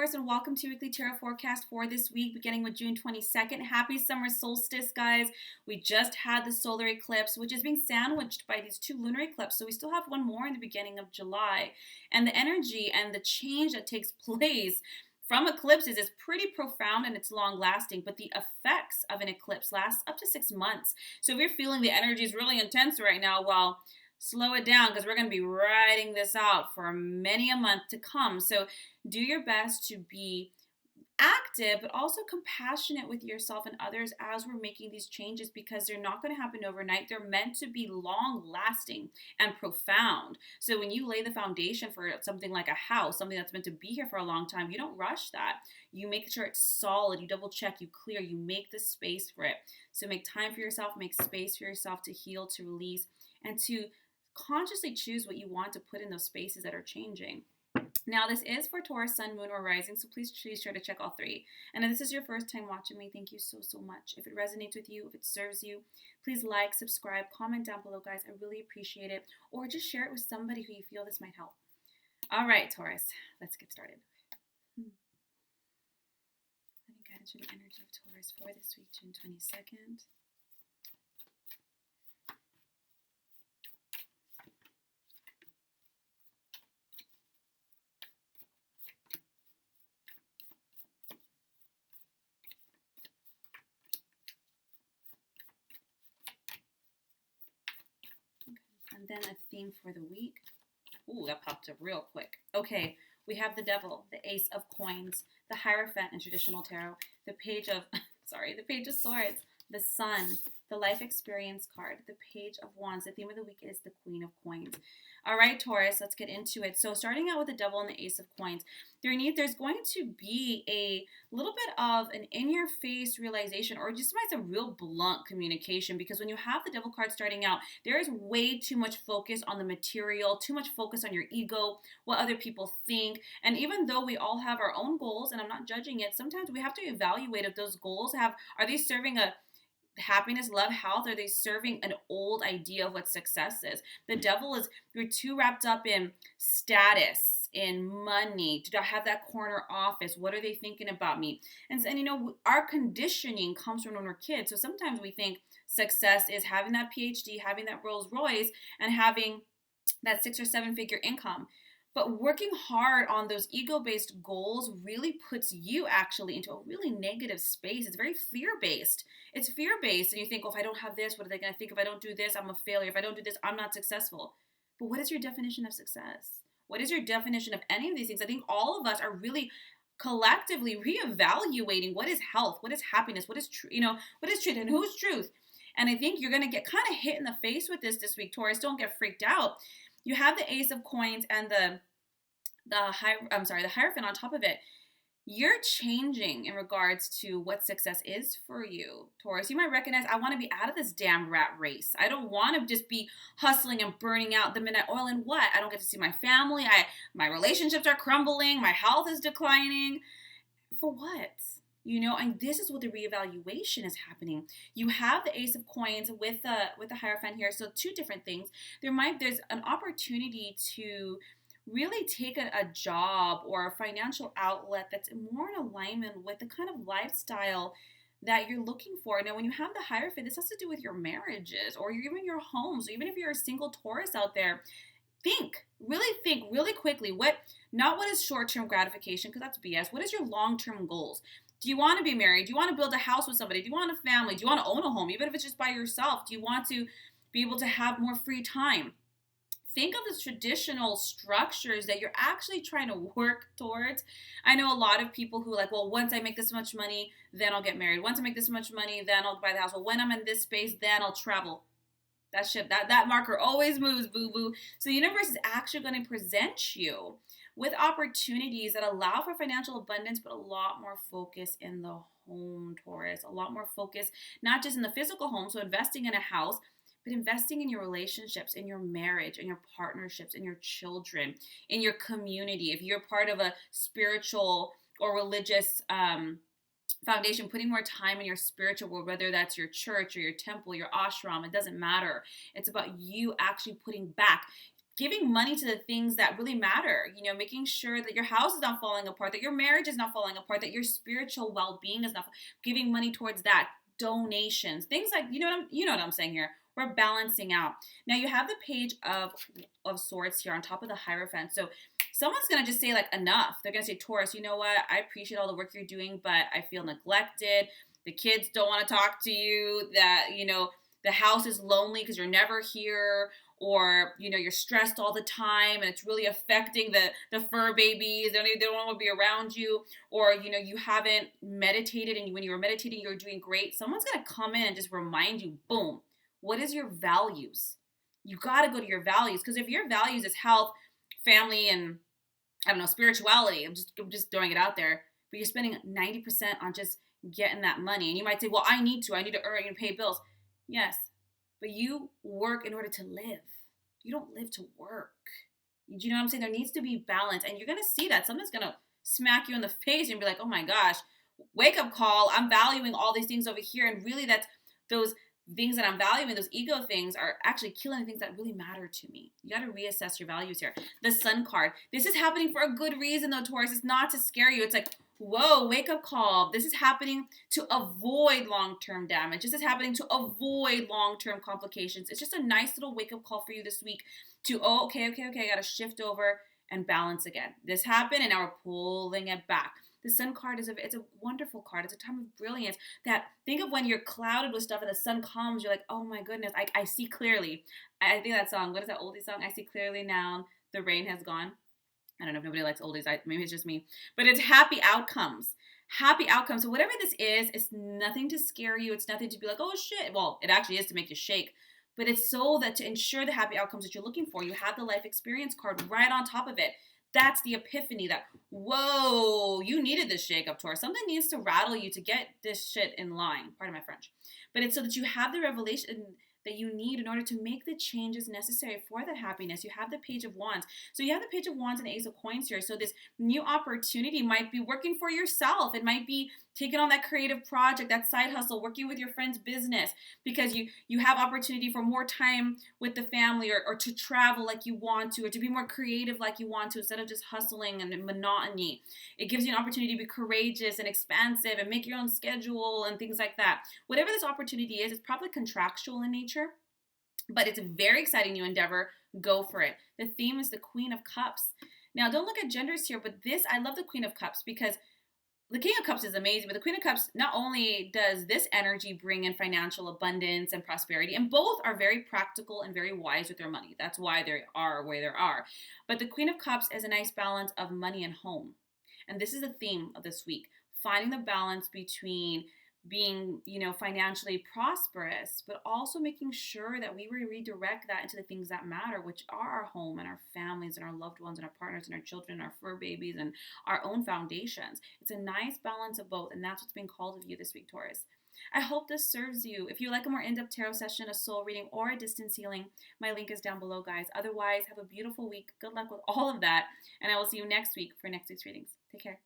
And welcome to Weekly Tarot Forecast for this week, beginning with June 22nd. Happy summer solstice, guys. We just had the solar eclipse, which is being sandwiched by these two lunar eclipses. So we still have one more in the beginning of July. And the energy and the change that takes place from eclipses is pretty profound and it's long lasting, but the effects of an eclipse last up to 6 months. So if you're feeling the energy is really intense right now, well, slow it down because we're going to be riding this out for many a month to come. So do your best to be active, but also compassionate with yourself and others as we're making these changes, because they're not going to happen overnight. They're meant to be long lasting and profound. So when you lay the foundation for something like a house, something that's meant to be here for a long time, you don't rush that. You make sure it's solid, you double check, you clear, you make the space for it. So make time for yourself, make space for yourself to heal, to release, and to consciously choose what you want to put in those spaces that are changing. Now, this is for Taurus, Sun, Moon, or Rising, so please be sure to check all three. And if this is your first time watching me, thank you so much. If it resonates with you, if it serves you, please like, subscribe, comment down below, guys. I really appreciate it. Or just share it with somebody who you feel this might help. All right, Taurus, let's get started. Let me guide into the energy of Taurus for this week, June 22nd. And then a theme for the week. Ooh, that popped up real quick. Okay, we have the Devil, the Ace of Coins, the Hierophant in traditional tarot, the Page of, the Page of Swords, the Sun, the Life Experience card, the Page of Wands. The theme of the week is the Queen of Coins. All right, Taurus, let's get into it. So starting out with the Devil and the Ace of Coins, there's going to be a little bit of an in-your-face realization, or just might a real blunt communication, because when you have the Devil card starting out, there is way too much focus on the material, too much focus on your ego, what other people think. And even though we all have our own goals, and I'm not judging it, sometimes we have to evaluate if those goals are they serving a happiness, love, health? Are they serving an old idea of what success is? The Devil is, you're too wrapped up in status, in money. Do I have that corner office? What are they thinking about me? And our conditioning comes from when we're kids. So sometimes we think success is having that PhD, having that Rolls Royce, and having that 6 or 7 figure income. But working hard on those ego-based goals really puts you actually into a really negative space. It's very fear-based. It's fear-based, and you think, if I don't have this, what are they going to think? If I don't do this, I'm a failure. If I don't do this, I'm not successful. But what is your definition of success? What is your definition of any of these things? I think all of us are really collectively reevaluating what is health, what is happiness, what is what is truth, and who's truth. And I think you're going to get kind of hit in the face with this week, Taurus. Don't get freaked out. You have the Ace of Coins and the Hierophant on top of it. You're changing in regards to what success is for you, Taurus. You might recognize, I want to be out of this damn rat race. I don't want to just be hustling and burning out the midnight oil. And what? I don't get to see my family. My relationships are crumbling. My health is declining. For what? And this is what the reevaluation is happening. You have the Ace of Coins with the Hierophant here. So 2 different things. There's an opportunity to really take a job or a financial outlet that's more in alignment with the kind of lifestyle that you're looking for. Now, when you have the Hierophant, this has to do with your marriages or even your homes. So even if you're a single Taurus out there, think really quickly. Not what is short-term gratification, because that's BS. What is your long-term goals? Do you want to be married? Do you want to build a house with somebody? Do you want a family? Do you want to own a home, even if it's just by yourself? Do you want to be able to have more free time? Think of the traditional structures that you're actually trying to work towards. I know a lot of people who once I make this much money, then I'll get married. Once I make this much money, then I'll buy the house. Well, when I'm in this space, then I'll travel. That marker always moves, boo-boo. So the universe is actually going to present you with opportunities that allow for financial abundance, but a lot more focus in the home, Taurus. A lot more focus, not just in the physical home, so investing in a house, but investing in your relationships, in your marriage, in your partnerships, in your children, in your community. If you're part of a spiritual or religious foundation, putting more time in your spiritual world, whether that's your church or your temple, your ashram, it doesn't matter. It's about you actually putting back. giving money to the things that really matter, making sure that your house is not falling apart, that your marriage is not falling apart, that your spiritual well-being is not, giving money towards that, donations, things like, you know what I'm saying here. We're balancing out. Now you have the page of swords here on top of the Hierophant. So someone's going to just say like, enough. They're going to say, Taurus, you know what? I appreciate all the work you're doing, but I feel neglected. The kids don't want to talk to you, that, the house is lonely because you're never here, or, you're stressed all the time and it's really affecting the fur babies. They don't want to be around you, or, you haven't meditated, and when you were meditating, you were doing great. Someone's going to come in and just remind you, boom, what is your values? You got to go to your values, because if your values is health, family, and I don't know, spirituality, I'm just throwing it out there, but you're spending 90% on just getting that money. And you might say, well, I need to earn and pay bills. Yes, but you work in order to live. You don't live to work. Do you know what I'm saying? There needs to be balance, and you're going to see that. Something's going to smack you in the face and be like, oh my gosh, wake up call. I'm valuing all these things over here. And really that's those things that I'm valuing, those ego things, are actually killing the things that really matter to me. You got to reassess your values here. The Sun card. This is happening for a good reason though, Taurus. It's not to scare you. It's like, whoa, wake up call. This is happening to avoid long-term damage. This is happening to avoid long-term complications. It's just a nice little wake-up call for you this week to, okay, I got to shift over and balance again. This happened and now we're pulling it back. The Sun card it's a wonderful card. It's a time of brilliance. That, think of when you're clouded with stuff and the sun comes, you're like, oh my goodness, I see clearly. I think that song, what is that oldie song? I see clearly now, the rain has gone. I don't know if nobody likes oldies. Maybe it's just me. But it's happy outcomes. Happy outcomes. So whatever this is, it's nothing to scare you. It's nothing to be like, oh shit. Well, it actually is to make you shake. But it's so that to ensure the happy outcomes that you're looking for, you have the life experience card right on top of it. That's the epiphany that, whoa, you needed this shake up, Taurus. Something needs to rattle you to get this shit in line. Pardon my French. But it's so that you have the revelation that you need in order to make the changes necessary for that happiness. You have the Page of Wands. So you have the Page of Wands and Ace of Coins here. So this new opportunity might be working for yourself. It might be taking on that creative project, that side hustle, working with your friend's business, because you have opportunity for more time with the family, or to travel like you want to, or to be more creative like you want to, instead of just hustling and monotony. It gives you an opportunity to be courageous and expansive and make your own schedule and things like that. Whatever this opportunity is, it's probably contractual in nature, but it's a very exciting new endeavor. Go for it. The theme is the Queen of Cups. Now, don't look at genders here, but I love the Queen of Cups, because the King of Cups is amazing, but the Queen of Cups, not only does this energy bring in financial abundance and prosperity, and both are very practical and very wise with their money. That's why they are where they are. But the Queen of Cups is a nice balance of money and home. And this is the theme of this week, finding the balance between being, financially prosperous, but also making sure that we redirect that into the things that matter, which are our home and our families and our loved ones and our partners and our children and our fur babies and our own foundations. It's a nice balance of both, and that's what's being called of you this week, Taurus. I hope this serves you. If you like a more in-depth tarot session, a soul reading, or a distance healing, my link is down below, guys. Otherwise, have a beautiful week. Good luck with all of that, and I will see you next week for next week's readings. Take care.